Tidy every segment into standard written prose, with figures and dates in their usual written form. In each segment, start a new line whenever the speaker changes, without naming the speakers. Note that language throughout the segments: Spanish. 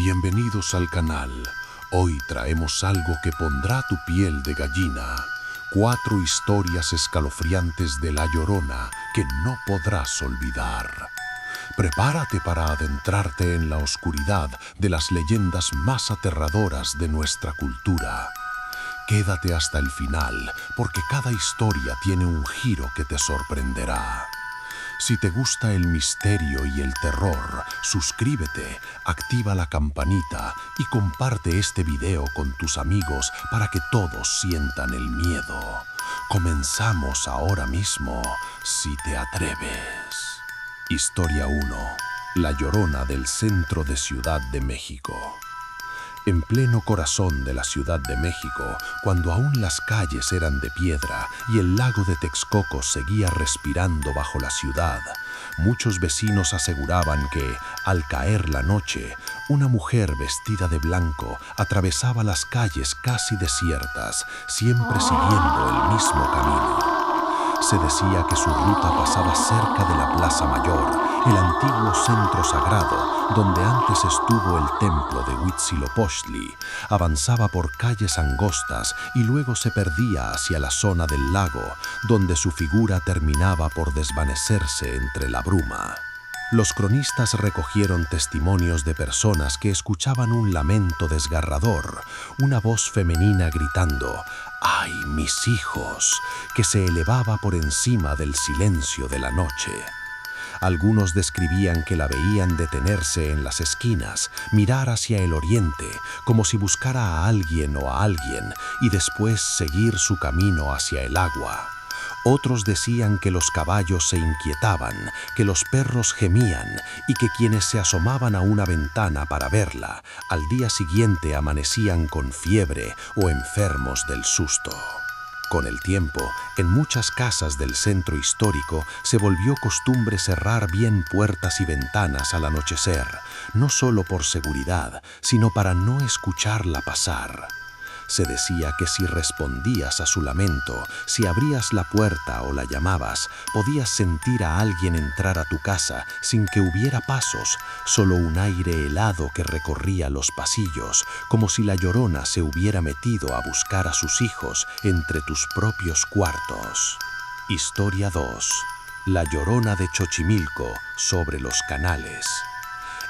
Bienvenidos al canal. Hoy traemos algo que pondrá tu piel de gallina. 4 historias escalofriantes de La Llorona que no podrás olvidar. Prepárate para adentrarte en la oscuridad de las leyendas más aterradoras de nuestra cultura. Quédate hasta el final, porque cada historia tiene un giro que te sorprenderá. Si te gusta el misterio y el terror, suscríbete, activa la campanita y comparte este video con tus amigos para que todos sientan el miedo. Comenzamos ahora mismo, si te atreves. Historia 1. La Llorona del centro de Ciudad de México. En pleno corazón de la Ciudad de México, cuando aún las calles eran de piedra y el lago de Texcoco seguía respirando bajo la ciudad, muchos vecinos aseguraban que, al caer la noche, una mujer vestida de blanco atravesaba las calles casi desiertas, siempre siguiendo el mismo camino. Se decía que su ruta pasaba cerca de la Plaza Mayor, el antiguo centro sagrado, donde antes estuvo el templo de Huitzilopochtli, avanzaba por calles angostas y luego se perdía hacia la zona del lago, donde su figura terminaba por desvanecerse entre la bruma. Los cronistas recogieron testimonios de personas que escuchaban un lamento desgarrador, una voz femenina gritando «¡Ay, mis hijos!», que se elevaba por encima del silencio de la noche. Algunos describían que la veían detenerse en las esquinas, mirar hacia el oriente, como si buscara a alguien o a alguien, y después seguir su camino hacia el agua. Otros decían que los caballos se inquietaban, que los perros gemían y que quienes se asomaban a una ventana para verla, al día siguiente amanecían con fiebre o enfermos del susto. Con el tiempo, en muchas casas del centro histórico se volvió costumbre cerrar bien puertas y ventanas al anochecer, no solo por seguridad, sino para no escucharla pasar. Se decía que si respondías a su lamento, si abrías la puerta o la llamabas, podías sentir a alguien entrar a tu casa sin que hubiera pasos, solo un aire helado que recorría los pasillos, como si la Llorona se hubiera metido a buscar a sus hijos entre tus propios cuartos. Historia 2. La Llorona de Xochimilco sobre los canales.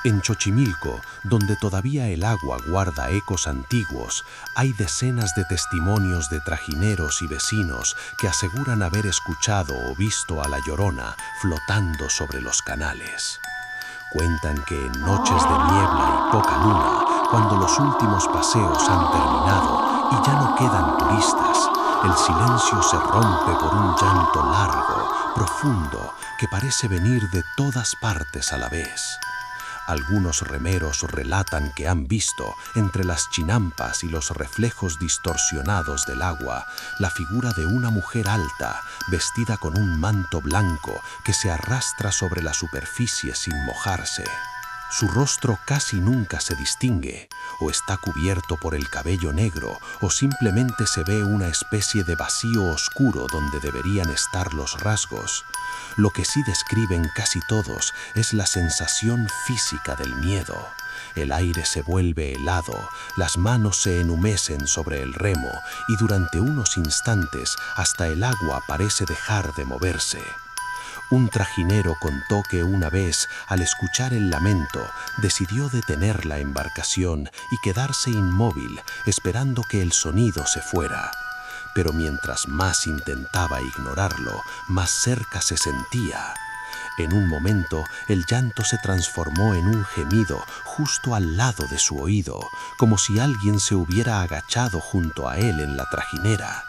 En Xochimilco, donde todavía el agua guarda ecos antiguos, hay decenas de testimonios de trajineros y vecinos que aseguran haber escuchado o visto a la Llorona flotando sobre los canales. Cuentan que en noches de niebla y poca luna, cuando los últimos paseos han terminado y ya no quedan turistas, el silencio se rompe por un llanto largo, profundo, que parece venir de todas partes a la vez. Algunos remeros relatan que han visto, entre las chinampas y los reflejos distorsionados del agua, la figura de una mujer alta, vestida con un manto blanco que se arrastra sobre la superficie sin mojarse. Su rostro casi nunca se distingue, o está cubierto por el cabello negro, o simplemente se ve una especie de vacío oscuro donde deberían estar los rasgos. Lo que sí describen casi todos es la sensación física del miedo. El aire se vuelve helado, las manos se enhumecen sobre el remo y durante unos instantes hasta el agua parece dejar de moverse. Un trajinero contó que una vez, al escuchar el lamento, decidió detener la embarcación y quedarse inmóvil, esperando que el sonido se fuera. Pero mientras más intentaba ignorarlo, más cerca se sentía. En un momento, el llanto se transformó en un gemido justo al lado de su oído, como si alguien se hubiera agachado junto a él en la trajinera.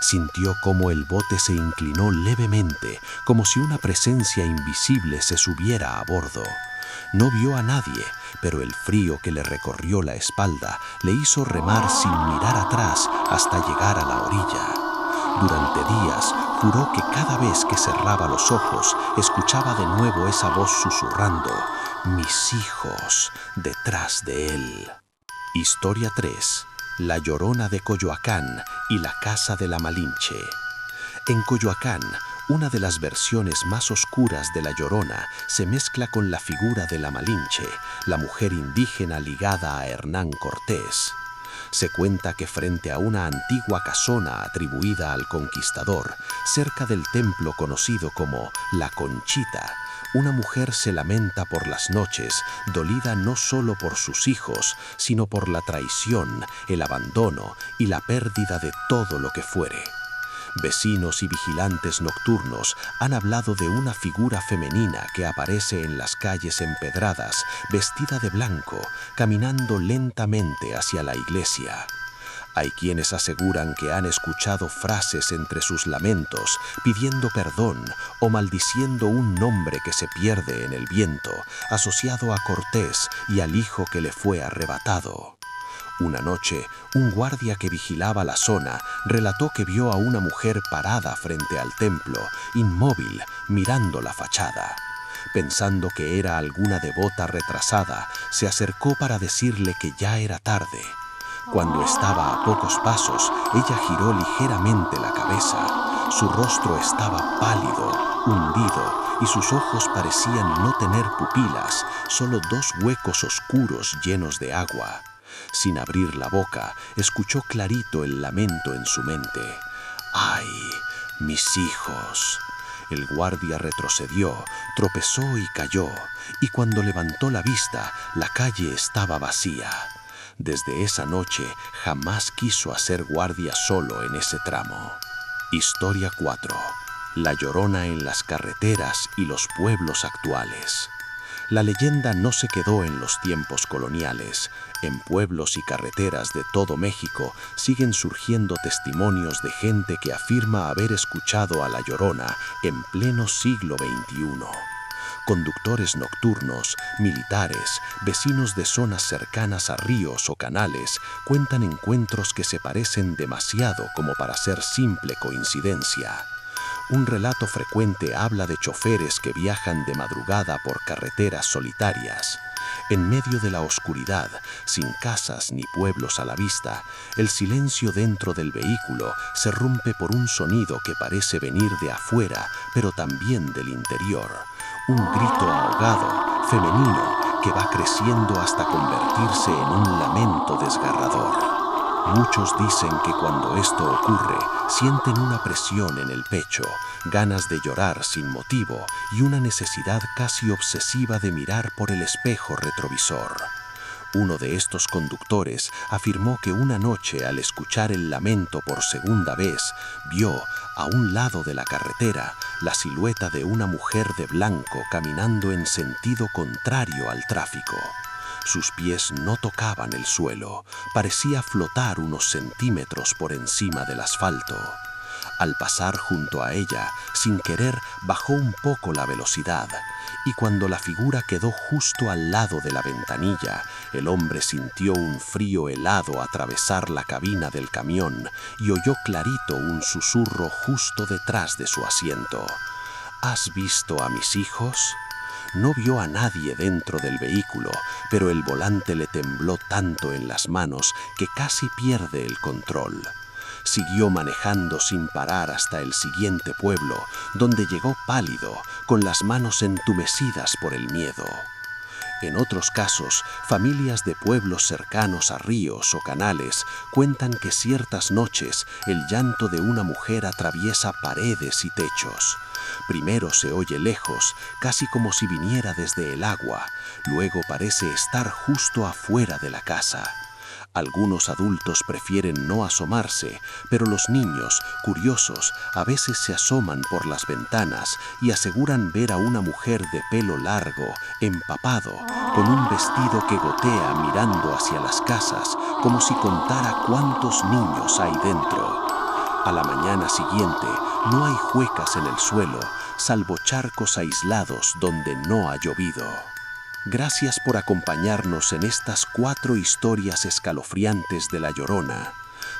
Sintió cómo el bote se inclinó levemente, como si una presencia invisible se subiera a bordo. No vio a nadie, pero el frío que le recorrió la espalda le hizo remar sin mirar atrás hasta llegar a la orilla. Durante días juró que cada vez que cerraba los ojos escuchaba de nuevo esa voz susurrando «Mis hijos» detrás de él. Historia 3. La Llorona de Coyoacán y la Casa de la Malinche. En Coyoacán,
Una de las versiones más oscuras de La Llorona se mezcla con la figura de la Malinche, la mujer indígena ligada a Hernán Cortés. Se cuenta que frente a una antigua casona atribuida al conquistador, cerca del templo conocido como La Conchita, una mujer se lamenta por las noches, dolida no solo por sus hijos, sino por la traición, el abandono y la pérdida de todo lo que fuere. Vecinos y vigilantes nocturnos han hablado de una figura femenina que aparece en las calles empedradas, vestida de blanco, caminando lentamente hacia la iglesia. Hay quienes aseguran que han escuchado frases entre sus lamentos, pidiendo perdón o maldiciendo un nombre que se pierde en el viento, asociado a Cortés y al hijo que le fue arrebatado. Una noche, un guardia que vigilaba la zona relató que vio a una mujer parada frente al templo, inmóvil, mirando la fachada. Pensando que era alguna devota retrasada, se acercó para decirle que ya era tarde. Cuando estaba a pocos pasos, ella giró ligeramente la cabeza. Su rostro estaba pálido, hundido, y sus ojos parecían no tener pupilas, solo dos huecos oscuros llenos de agua. Sin abrir la boca, escuchó clarito el lamento en su mente. ¡Ay, mis hijos! El guardia retrocedió, tropezó y cayó, y cuando levantó la vista, la calle estaba vacía. Desde esa noche jamás quiso hacer guardia solo en ese tramo. Historia 4. La Llorona en las carreteras y los pueblos actuales. La leyenda no se quedó en los tiempos coloniales. En pueblos y carreteras de todo México siguen surgiendo testimonios de gente que afirma haber escuchado a La Llorona en pleno siglo XXI. Conductores nocturnos, militares, vecinos de zonas cercanas a ríos o canales cuentan encuentros que se parecen demasiado como para ser simple coincidencia. Un relato frecuente habla de choferes que viajan de madrugada por carreteras solitarias. En medio de la oscuridad, sin casas ni pueblos a la vista, el silencio dentro del vehículo se rompe por un sonido que parece venir de afuera, pero también del interior. Un grito ahogado, femenino, que va creciendo hasta convertirse en un lamento desgarrador. Muchos dicen que cuando esto ocurre, sienten una presión en el pecho, ganas de llorar sin motivo y una necesidad casi obsesiva de mirar por el espejo retrovisor. Uno de estos conductores afirmó que una noche, al escuchar el lamento por segunda vez, vio, a un lado de la carretera, la silueta de una mujer de blanco caminando en sentido contrario al tráfico. Sus pies no tocaban el suelo, parecía flotar unos centímetros por encima del asfalto. Al pasar junto a ella, sin querer, bajó un poco la velocidad, y cuando la figura quedó justo al lado de la ventanilla, el hombre sintió un frío helado atravesar la cabina del camión y oyó clarito un susurro justo detrás de su asiento. ¿Has visto a mis hijos? No vio a nadie dentro del vehículo, pero el volante le tembló tanto en las manos que casi pierde el control. Siguió manejando sin parar hasta el siguiente pueblo, donde llegó pálido, con las manos entumecidas por el miedo. En otros casos, familias de pueblos cercanos a ríos o canales cuentan que ciertas noches el llanto de una mujer atraviesa paredes y techos. Primero se oye lejos, casi como si viniera desde el agua, luego parece estar justo afuera de la casa. Algunos adultos prefieren no asomarse, pero los niños, curiosos, a veces se asoman por las ventanas y aseguran ver a una mujer de pelo largo, empapado, con un vestido que gotea mirando hacia las casas, como si contara cuántos niños hay dentro. A la mañana siguiente no hay huecas en el suelo, salvo charcos aislados donde no ha llovido. Gracias por acompañarnos en estas 4 historias escalofriantes de La Llorona.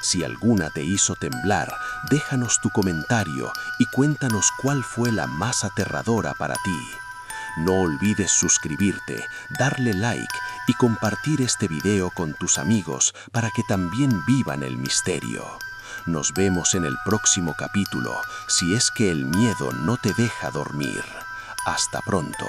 Si alguna te hizo temblar, déjanos tu comentario y cuéntanos cuál fue la más aterradora para ti. No olvides suscribirte, darle like y compartir este video con tus amigos para que también vivan el misterio. Nos vemos en el próximo capítulo, si es que el miedo no te deja dormir. Hasta pronto.